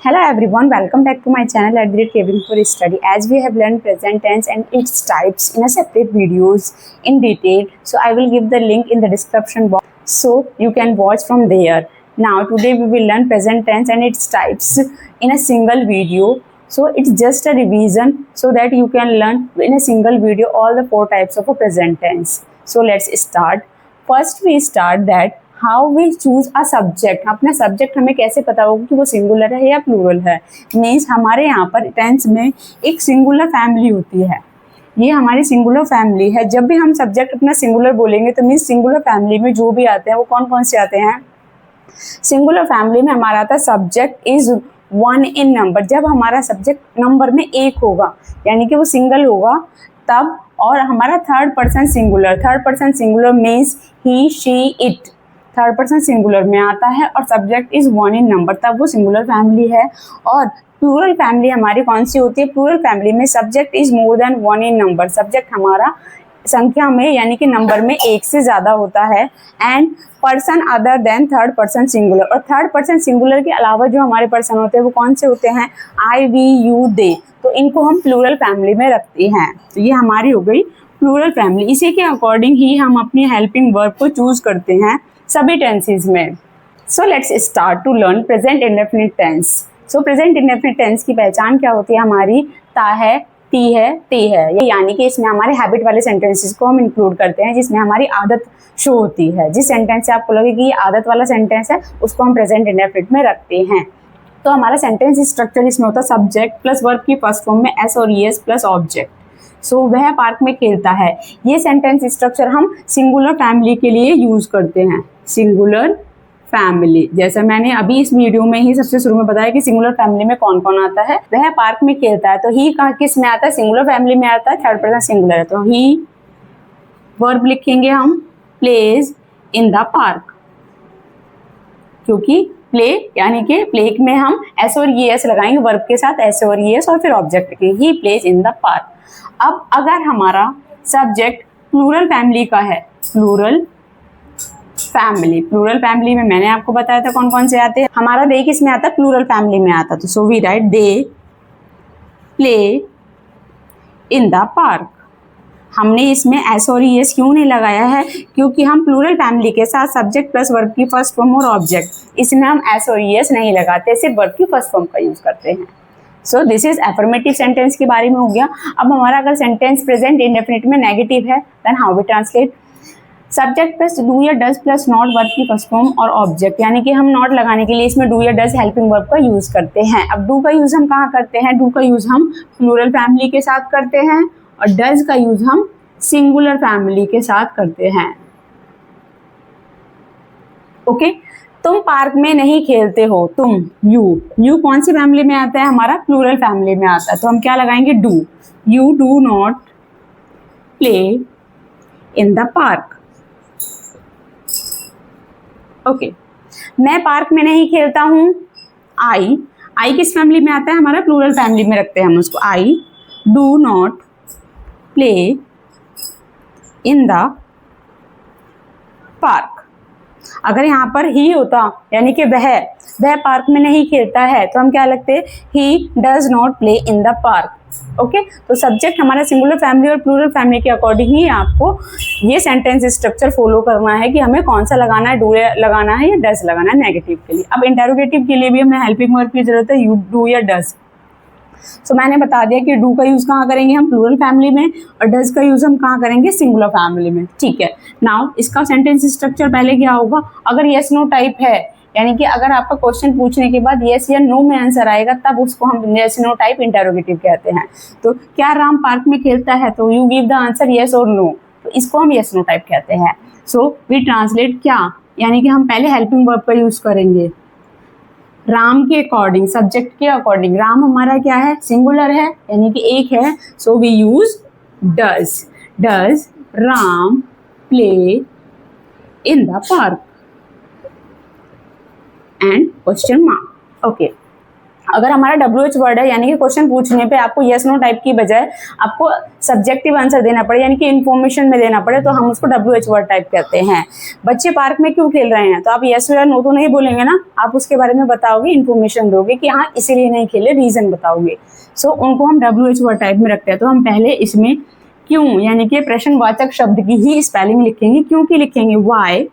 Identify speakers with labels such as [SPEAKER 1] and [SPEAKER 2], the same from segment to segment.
[SPEAKER 1] Hello everyone, welcome back to my channel at Great Kevin for Study. As we have learned present tense and its types in a separate videos in detail, so I will give the link in the description box so you can watch from there. Now today we will learn present tense and its types in a single video. So it's just a revision so that you can learn in a single video all the 4 types of a present tense. So let's start. First we start that how we choose a subject. अपना subject हमें कैसे पता होगा कि वो singular है या plural है. मीन्स हमारे यहाँ पर टेंस में एक सिंगुलर फैमिली होती है. ये हमारी सिंगुलर फैमिली है. जब भी हम सब्जेक्ट अपना सिंगुलर बोलेंगे तो मीन्स सिंगुलर फैमिली में जो भी आते हैं वो कौन कौन से आते हैं. सिंगुलर फैमिली में हमारा आता है सब्जेक्ट इज 1 इन नंबर. जब हमारा सब्जेक्ट नंबर में 1 होगा यानी कि वो सिंगल होगा तब. और हमारा third person singular means he she it. Third person singular में आता है और सब्जेक्ट इज 1 इन नंबर, तब वो सिंगुलर फैमिली है. और प्लूरल फैमिली हमारी कौन सी होती है. प्लूरल फैमिली में subject is more than 1 in number. Subject हमारा संख्या में यानी कि नंबर में 1 से ज़्यादा होता है. And person other than third person singular. और थर्ड पर्सन सिंगुलर के अलावा जो हमारे पर्सन होते हैं वो कौन से होते हैं. आई, वी, यू, दे. तो इनको हम प्लूरल फैमिली में रखते हैं. तो ये हमारी हो गई प्लूरल फैमिली. इसी के अकॉर्डिंग ही हम अपनी हेल्पिंग वर्ब को चूज करते हैं सभी टेंसेज में. So let's start to learn present indefinite tense. So present indefinite tense की पहचान क्या होती है हमारी. ता है, ती है, ते है. ये यानी कि इसमें हमारे हैबिट वाले सेंटेंसेस को हम इंक्लूड करते हैं जिसमें हमारी आदत शो होती है. जिस सेंटेंस से आपको लगे कि ये आदत वाला सेंटेंस है उसको हम प्रेजेंट इंडेफिनिट में रखते हैं. तो हमारा सेंटेंस स्ट्रक्चर इसमें होता है सब्जेक्ट प्लस वर्ब की फर्स्ट फॉर्म में एस और ईएस प्लस ऑब्जेक्ट. सो वह पार्क में खेलता है. ये सेंटेंस स्ट्रक्चर हम सिंगुलर फैमिली के लिए यूज करते हैं. सिंगुलर फैमिली, जैसा मैंने अभी इस वीडियो में ही सबसे शुरू में बताया कि सिंगुलर फैमिली में कौन कौन आता है. वह पार्क में खेलता है. तो ही कहाँ किस में आता है. सिंगुलर फैमिली में आता है. थर्ड पर्सन सिंगुलर है तो ही. वर्ब लिखेंगे हम प्लेज इन द पार्क, क्योंकि प्ले यानी कि प्ले में हम एस और ई एस लगाएंगे. वर्ब के साथ एस और ई एस और फिर ऑब्जेक्ट लिखेंगे. He plays in the park. अब अगर हमारा सब्जेक्ट प्लूरल फैमिली का है, प्लूरल फैमिली में मैंने आपको बताया था कौन कौन से आते हैं. हमारा दे किस में आता है. प्लूरल फैमिली में आता. तो so we write they play in the park. हमने इसमें एस और ई एस क्यों नहीं लगाया है, क्योंकि हम प्लूरल फैमिली के साथ सब्जेक्ट प्लस वर्ब की फर्स्ट फॉर्म और ऑब्जेक्ट इसमें हम एस और ई एस नहीं लगाते, सिर्फ वर्ब की फर्स्ट फॉर्म का यूज करते हैं. So this is affirmative sentence के बारे में हो गया. अब हमारा अगर सेंटेंस प्रेजेंट इंडेफिनिट में नेगेटिव है then how we translate. Subject plus do या डज प्लस नॉट वर्ब की फर्स्ट फॉर्म और ऑब्जेक्ट, यानी कि हम नॉट लगाने के लिए इसमें डू या डज हेल्पिंग वर्ब का यूज करते हैं. अब डू का यूज हम कहाँ करते हैं. डू का यूज हम प्लूरल फैमिली के साथ करते हैं और डज का यूज हम सिंगुलर फैमिली के साथ करते हैं. ओके. तुम पार्क में नहीं खेलते हो. तुम, यू कौन सी फैमिली में आता है. हमारा प्लूरल फैमिली में आता है. तो हम क्या लगाएंगे. Do. You do not play in the park. Okay. मैं पार्क में नहीं खेलता हूँ. आई किस फैमिली में आता है. हमारा प्लूरल फैमिली में रखते हैं हम उसको. I do not play in the park. अगर यहाँ पर ही होता यानी कि वह पार्क में नहीं खेलता है तो हम क्या लगते. He does not play in the park. Okay. तो सब्जेक्ट हमारा सिंगुलर फैमिली और प्लूरल फैमिली के अकॉर्डिंग ही आपको ये सेंटेंस स्ट्रक्चर फॉलो करना है कि हमें कौन सा लगाना है. डू लगाना है या डज लगाना है नेगेटिव के लिए. अब इंटेरोगेटिव के लिए भी हमें हेल्पिंग वर्ब की जरूरत है. यू डू या डज. सो मैंने बता दिया कि डू का यूज कहाँ करेंगे हम. प्लूरल फैमिली में. और डज का यूज हम कहाँ करेंगे. सिंगुलर फैमिली में. ठीक है. नाउ इसका सेंटेंस स्ट्रक्चर पहले क्या होगा. अगर यस नो टाइप है यानी कि अगर आपका क्वेश्चन पूछने के बाद यस या नो में आंसर आएगा तब उसको हम यस नो टाइप इंटेरोगेटिव कहते हैं. तो क्या राम पार्क में खेलता है तो you give the answer yes और नो, तो इसको हम यस नो टाइप कहते हैं. सो वी ट्रांसलेट क्या, यानी कि हम पहले हेल्पिंग वर्ब का यूज करेंगे राम के अकॉर्डिंग, सब्जेक्ट के अकॉर्डिंग. राम हमारा क्या है. सिंगुलर है यानी कि एक है. So we use does Ram play in the park and question mark. Okay. अगर हमारा WH वर्ड है यानी कि क्वेश्चन पूछने पे आपको यस नो टाइप की बजाय आपको सब्जेक्टिव आंसर देना पड़े यानी कि इन्फॉर्मेशन में देना पड़े तो हम उसको WH वर्ड टाइप कहते हैं। बच्चे पार्क में क्यों खेल रहे हैं, तो आप यस या नो तो नहीं बोलेंगे ना, आप उसके बारे में बताओगे, इन्फॉर्मेशन दोगे कि हाँ इसीलिए नहीं खेले, रीजन बताओगे। सो उनको हम WH वर्ड टाइप में रखते हैं। तो हम पहले इसमें क्यों यानी कि प्रश्नवाचक शब्द की ही स्पेलिंग लिखेंगे, क्यों की लिखेंगे वाई,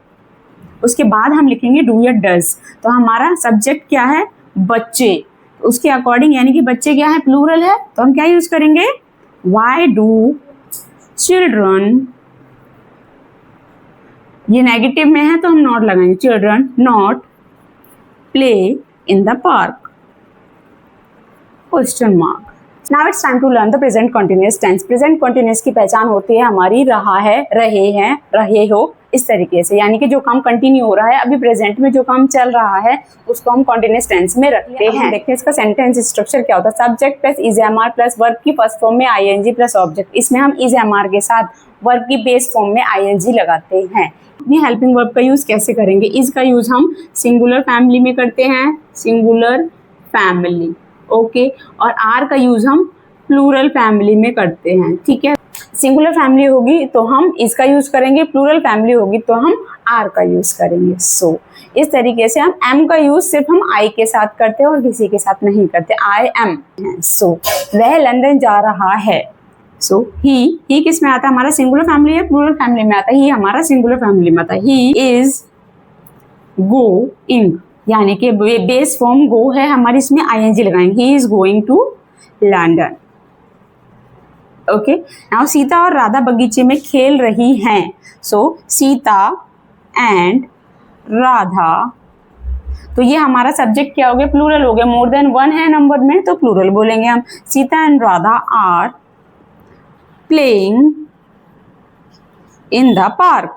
[SPEAKER 1] उसके बाद हम लिखेंगे डू या डज। तो हमारा सब्जेक्ट क्या है, बच्चे, उसके अकॉर्डिंग यानी कि बच्चे क्या है, प्लूरल है, तो हम क्या यूज करेंगे, वाई डू चिल्ड्रन, ये नेगेटिव में है तो हम नॉट लगाएंगे, children not play in the park, question mark. Now it's time to learn the present continuous tense. Present continuous की पहचान होती है हमारी रहा है, रहे हैं, रहे हो, इस तरीके से, यानी कि जो काम कंटिन्यू हो रहा है, अभी प्रेजेंट में जो काम चल रहा है उसको हम कंटिन्यूअस टेंस में रखते हैं। देखते हैं इसका सेंटेंस स्ट्रक्चर क्या होता है। Subject plus is am are plus verb की फर्स्ट फॉर्म में आईएनजी प्लस ऑब्जेक्ट, इसमें हम इज एम आर के साथ वर्ब की बेस फॉर्म में आईएनजी लगाते हैं। अपनी हेल्पिंग वर्ब का यूज कैसे करेंगे, इज का यूज हम सिंगुलर फैमिली में करते हैं, सिंगुलर फैमिली, ओके, और आर का यूज हम प्लूरल फैमिली में करते हैं, ठीक है। सिंगुलर फैमिली होगी तो हम इसका यूज करेंगे, प्लूरल फैमिली होगी तो हम आर का यूज करेंगे। सो इस तरीके से हम एम का यूज सिर्फ हम आई के साथ करते हैं और किसी के साथ नहीं करते, आई एम। सो वह लंदन जा रहा है, सो ही किस में आता है, हमारा सिंगुलर फैमिली है, प्लूरल फैमिली में आता है, ही हमारा सिंगुलर फैमिली में आता है। ही इज गोइंग, यानी कि बेस फॉर्म गो है हमारी, इसमें आईएनजी लगाएंगे, he is going to London, okay. Now Sita और राधा बगीचे में खेल रही हैं, सो सीता एंड राधा, तो ये हमारा सब्जेक्ट क्या हो गया, प्लूरल हो गया, मोर देन वन है नंबर में तो प्लूरल बोलेंगे हम। Sita and Radha are playing in the park,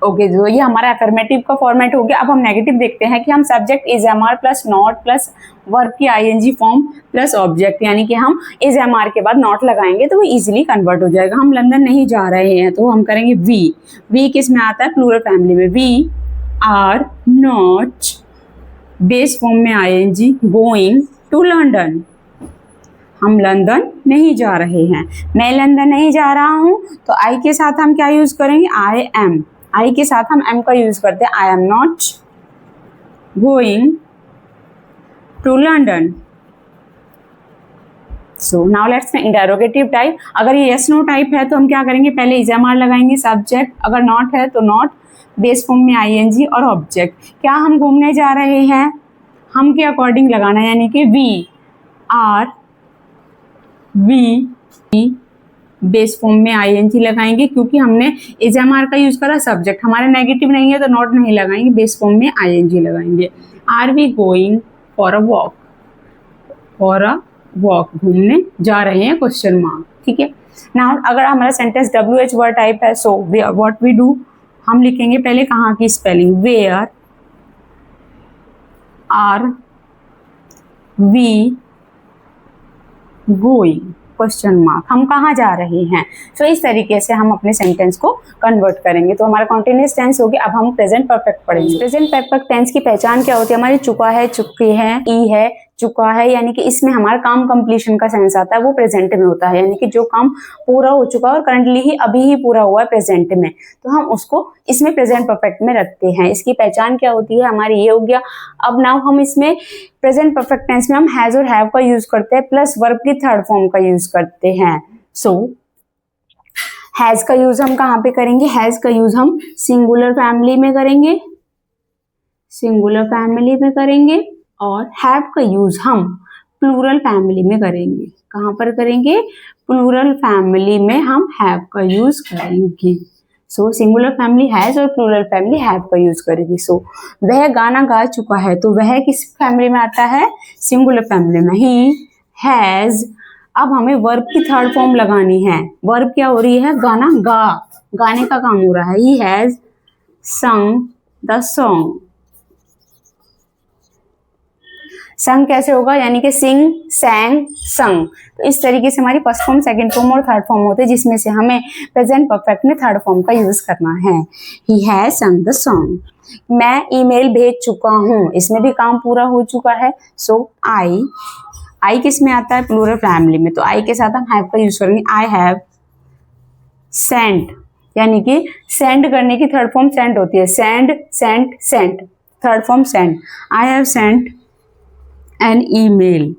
[SPEAKER 1] okay. जो ये हमारा अफर्मेटिव का फॉर्मेट हो गया। अब हम नेगेटिव देखते हैं कि हम subject is am are plus not plus verb की आईएनजी फॉर्म प्लस ऑब्जेक्ट, यानी कि हम इज एम आर के बाद नॉट लगाएंगे तो वो इजीली कन्वर्ट हो जाएगा। हम लंदन नहीं जा रहे हैं तो हम करेंगे वी किस में आता है, प्लूरल फैमिली में। We are not base form में आईएनजी गोइंग टू लंदन, हम लंदन नहीं जा रहे हैं, मैं लंदन नहीं जा रहा हूं तो आई के साथ हम क्या यूज करेंगे, आई एम, आई के साथ हम एम का यूज करते हैं, I am not going to London. So now let's interrogative type. अगर ये यस नो टाइप है तो हम क्या करेंगे, पहले इज एम आर लगाएंगे, सब्जेक्ट, अगर नॉट है तो नॉट, बेस फॉर्म में आईएनजी और ऑब्जेक्ट। क्या हम घूमने जा रहे हैं, हम के अकॉर्डिंग लगाना है, यानी कि वी बेस फॉर्म में आईएनजी लगाएंगे क्योंकि हमने इज एम आर का यूज करा, सब्जेक्ट हमारे नेगेटिव नहीं है तो नॉट नहीं लगाएंगे, बेस फॉर्म में आईएनजी लगाएंगे। Are we going for a walk, for a walk, घूमने जा रहे हैं, क्वेश्चन मार्क, ठीक है। नाउ अगर हमारा सेंटेंस WH वर्ड टाइप है, सो व्हाट वी डू, हम लिखेंगे पहले कहाँ की spelling, where are we going, question mark, हम कहाँ जा रहे हैं। सो इस तरीके से हम अपने सेंटेंस को कन्वर्ट करेंगे। तो हमारा कॉन्टिन्यूअस टेंस हो गया। अब हम प्रेजेंट परफेक्ट पढ़ेंगे। प्रेजेंट परफेक्ट टेंस की पहचान क्या होती है, हमारी चुका है, चुकी है, ई है, चुका है, यानी कि इसमें हमारा काम कंप्लीशन का सेंस आता है, वो प्रेजेंट में होता है, यानी कि जो काम पूरा हो चुका है और करंटली ही अभी ही पूरा हुआ है प्रेजेंट में, तो हम उसको इसमें प्रेजेंट परफेक्ट में रखते हैं। इसकी पहचान क्या होती है हमारी, ये हो गया। अब नाउ हम इसमें प्रेजेंट परफेक्ट टेंस में हम हैज और हैव का यूज करते हैं प्लस वर्ब की थर्ड फॉर्म का यूज करते हैं। सो हैज का यूज हम कहाँ पे करेंगे, हैज का यूज हम सिंगुलर फैमिली में करेंगे, सिंगुलर फैमिली में करेंगे, और हैव का यूज हम प्लूरल फैमिली में करेंगे। कहाँ पर करेंगे, प्लूरल फैमिली में हम हैव का यूज करेंगे। सो सिंगुलर फैमिली हैज और प्लूरल फैमिली हैव का यूज करेगी। सो वह गाना गा चुका है, तो वह किस फैमिली में आता है, सिंगुलर फैमिली में। ही हैज, अब हमें वर्ब की थर्ड फॉर्म लगानी है। वर्ब क्या हो रही है, गाना गा, गाने का काम हो रहा है। ही हैज संग द सॉन्ग। संग कैसे होगा, यानी कि सिंग, सैंग, संग। तो इस तरीके से हमारी फर्स्ट फॉर्म, सेकंड फॉर्म और थर्ड फॉर्म होते हैं, जिसमें से हमें प्रेजेंट परफेक्ट में थर्ड फॉर्म का यूज करना है। ही हैज संग द सॉन्ग। मैं ईमेल भेज चुका हूँ, इसमें भी काम पूरा हो चुका है। सो आई किस में आता है, प्लूरल फैमिली में, तो आई के साथ हम हैव का यूज करेंगे। आई हैव सेंट, यानी कि सेंड करने की थर्ड फॉर्म सेंट होती है। Send, sent, sent, third form send. I have sent an email,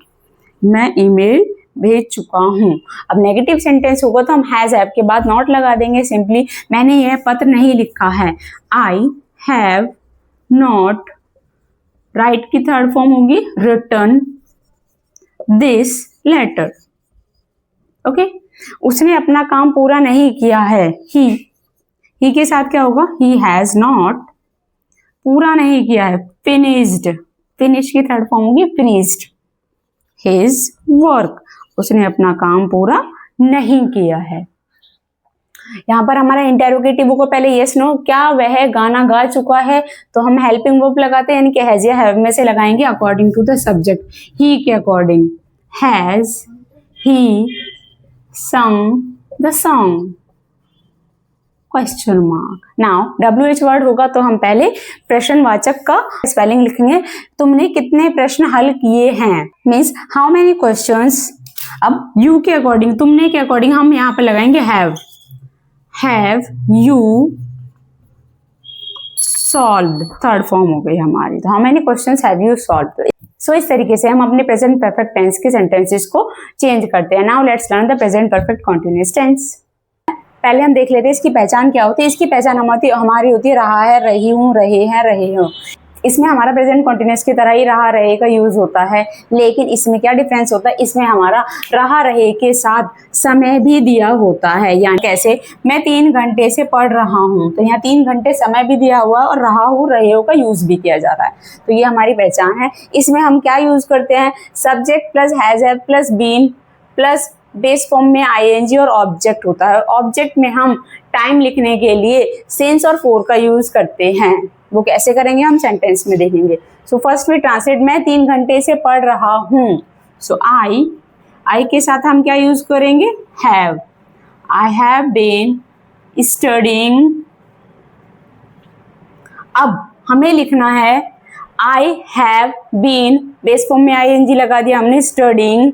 [SPEAKER 1] मैं ईमेल भेज चुका हूँ। अब नेगेटिव सेंटेंस होगा तो हम हैज हैव के बाद नॉट लगा देंगे। सिंपली मैंने यह पत्र नहीं लिखा है। आई हैव नॉट, राइट की थर्ड फॉर्म होगी रिटर्न दिस लेटर। ओके, उसने अपना काम पूरा नहीं किया है। ही के साथ क्या होगा, ही हैज नॉट, पूरा नहीं किया है। फिनिश्ड, फिनिश की थर्ड फॉर्म होगी फिनिश्ड हिज वर्क, उसने अपना काम पूरा नहीं किया है। यहाँ पर हमारा इंटेरोगेटिव को पहले यस नो, क्या वह गाना गा चुका है, तो हम हेल्पिंग वर्ब लगाते हैं, यानी कि हैज या हैव में से लगाएंगे according to the subject. He के according, has he sung the song, question mark. Now WH word होगा तो हम पहले प्रश्नवाचक का स्पेलिंग लिखेंगे। तुमने कितने प्रश्न हल किए हैं, मीन्स हाउ मेनी क्वेश्चंस। अब यू के अकॉर्डिंग, तुमने के अकॉर्डिंग हम यहाँ पर लगाएंगे have you solved, third form हो गई हमारी। तो how many questions have you solved. So इस तरीके से हम अपने प्रेजेंट परफेक्ट टेंस के सेंटेंसेस को चेंज करते हैं। Now let's learn the present perfect continuous tense. पहले हम देख लेते हैं इसकी पहचान क्या होती है। इसकी पहचान हमारी होती है रहा है, रही हूँ, रहे हैं, रहे हो। इसमें हमारा प्रेजेंट कंटीन्यूअस की तरह ही रहा रहे का यूज होता है, लेकिन इसमें क्या डिफरेंस होता है, इसमें हमारा रहा रहे के साथ समय भी दिया होता है। यानी कैसे, मैं 3 घंटे से पढ़ रहा हूँ, तो यहाँ 3 घंटे समय भी दिया हुआ है और रहा हूँ, रहे हो का यूज भी किया जा रहा है। तो ये हमारी पहचान है। इसमें हम क्या यूज करते हैं, subject plus has have plus been plus base form में आईएनजी और ऑब्जेक्ट होता है। ऑब्जेक्ट में हम टाइम लिखने के लिए सिंस और फॉर का यूज करते हैं। वो कैसे करेंगे हम सेंटेंस में देखेंगे। सो फर्स्ट में ट्रांसलेट, मैं 3 घंटे से पढ़ रहा हूँ। सो आई के साथ हम क्या यूज करेंगे, have. I have been studying. अब हमें लिखना है I have been, base form में आईएनजी लगा दिया हमने, स्टडिंग।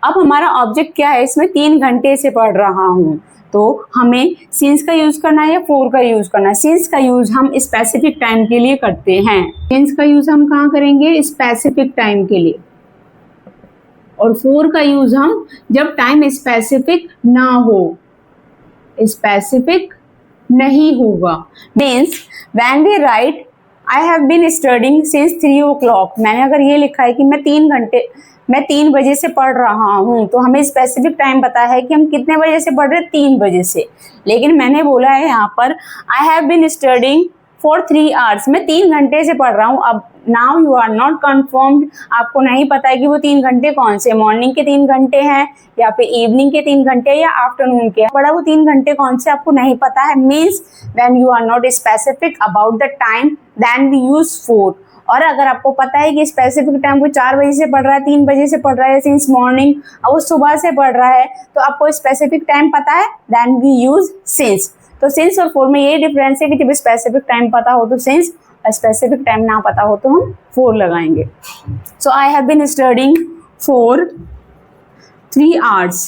[SPEAKER 1] अब हमारा ऑब्जेक्ट क्या है, इसमें 3 घंटे से पढ़ रहा हूँ, तो हमें सिंस का यूज करना है या फॉर का यूज करना है। सिंस का यूज हम स्पेसिफिक टाइम के लिए करते हैं। सिंस का यूज हम कहाँ करेंगे, स्पेसिफिक टाइम के लिए, और फॉर का यूज हम जब टाइम स्पेसिफिक ना हो, स्पेसिफिक नहीं होगा। Means when we write I have been studying since 3 o'clock, मैंने अगर ये लिखा है कि मैं 3 बजे से पढ़ रहा हूँ, तो हमें स्पेसिफिक टाइम पता है कि हम कितने बजे से पढ़ रहे हैं, 3 बजे से। लेकिन मैंने बोला है यहाँ पर I have been studying for 3 hours, मैं 3 घंटे से पढ़ रहा हूँ। अब now you are not confirmed, आपको नहीं पता है कि वो 3 घंटे कौन से, मॉर्निंग के 3 घंटे हैं या फिर इवनिंग के 3 घंटे या आफ्टरनून के, बड़ा वो 3 घंटे कौन से आपको नहीं पता है। Means when you are not specific about the time then we use for. और अगर आपको पता है कि स्पेसिफिक टाइम वो 4 बजे से पढ़ रहा है, 3 बजे से पढ़ रहा है, सिंस मॉर्निंग, और वो सुबह से पढ़ रहा है, तो आपको स्पेसिफिक टाइम पता है, देन वी यूज सिंस। तो सिंस और फॉर में ये डिफरेंस है कि जब स्पेसिफिक टाइम पता हो तो सिंस, और स्पेसिफिक टाइम ना पता हो तो हम फॉर लगाएंगे। So I have been studying for 3 hours,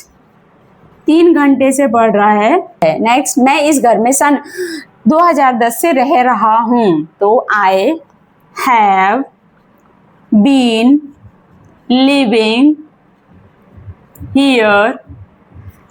[SPEAKER 1] 3 घंटे से पढ़ रहा है। नेक्स्ट, मैं इस घर में सन 2010 से रह रहा हूँ, तो आई have been living here,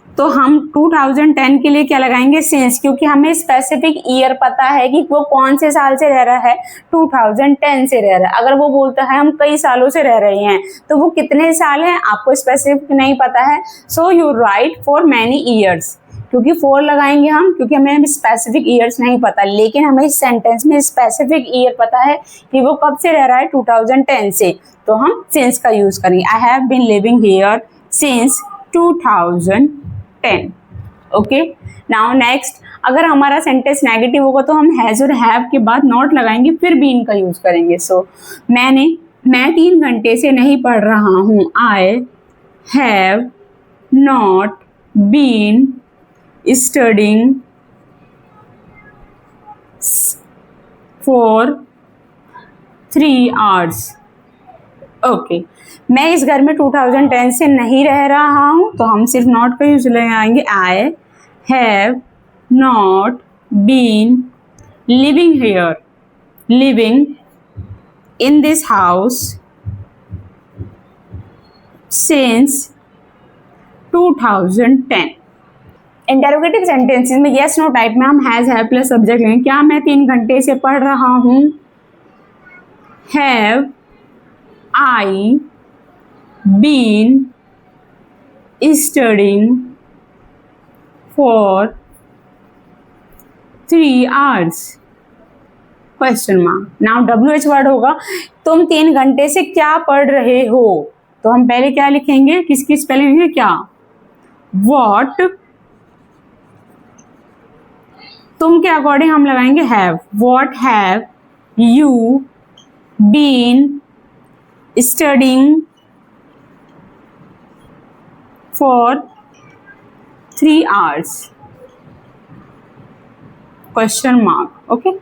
[SPEAKER 1] तो हम 2010 के लिए क्या लगाएंगे, सिंस, क्योंकि हमें स्पेसिफिक ईयर पता है कि वो कौन से साल से रह रहा है, 2010 से रह रहा है। अगर वो बोलता है हम कई सालों से रह रहे हैं, तो वो कितने साल हैं आपको स्पेसिफिक नहीं पता है। So you right for many years, क्योंकि फॉर लगाएंगे हम, क्योंकि हमें स्पेसिफिक ईयर्स नहीं पता, लेकिन हमें इस सेंटेंस में स्पेसिफिक ईयर पता है कि वो कब से रह रहा है, 2010 से, तो हम सिंस का यूज करेंगे। I have been living here since 2010। Okay, now next, अगर हमारा सेंटेंस नेगेटिव होगा तो हम हैज और हैव के बाद नॉट लगाएंगे, फिर बीन का यूज करेंगे। सो मैंने मैं 3 घंटे से नहीं पढ़ रहा हूँ. I have not been studying for 3 hours. Okay. मैं इस घर में 2010 से नहीं रह रहा हूँ, तो हम सिर्फ नॉट का यूज ले आएंगे. I have not been living here, living in this house since 2010. Interrogative sentences में येस नो टाइप में हम हैज हैव प्लस सब्जेक्ट लेंगे. क्या मैं 3 घंटे से पढ़ रहा हूँ? Have I been studying for 3 hours? Question mark. Now WH word होगा. तुम 3 घंटे से क्या पढ़ रहे हो? तो हम पहले क्या लिखेंगे? किसकी स्पेलिंग है? क्या? वॉट. तुम के अकॉर्डिंग हम लगाएंगे have. What have you been studying for 3 hours? Question mark. Okay.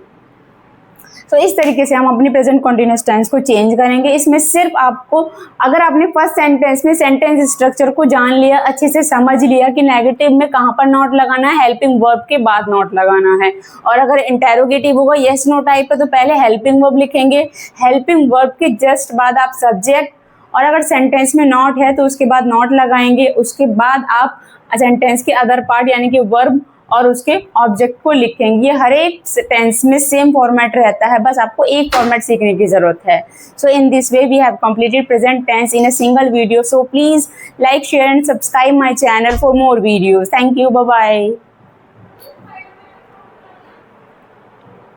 [SPEAKER 1] तो इस तरीके से हम अपनी प्रेजेंट कंटिन्यूअस टेंस को चेंज करेंगे. इसमें सिर्फ आपको, अगर आपने फर्स्ट सेंटेंस में सेंटेंस स्ट्रक्चर को जान लिया, अच्छे से समझ लिया कि नेगेटिव में कहाँ पर नॉट लगाना है, हेल्पिंग वर्ब के बाद नॉट लगाना है. और अगर इंटेरोगेटिव होगा येस नो टाइप है, तो पहले हेल्पिंग वर्ब लिखेंगे, हेल्पिंग वर्ब के जस्ट बाद आप सब्जेक्ट, और अगर सेंटेंस में नॉट है तो उसके बाद नॉट लगाएंगे. उसके बाद आप सेंटेंस के अदर पार्ट यानी कि वर्ब और उसके ऑब्जेक्ट को लिखेंगे. ये हर एक टेंस में सेम फॉर्मेट रहता है, बस आपको एक फॉर्मेट सीखने की जरूरत है. So in this way we have completed present tense in a single video. So please like, share and subscribe my channel for more videos. Thank you. Bye bye.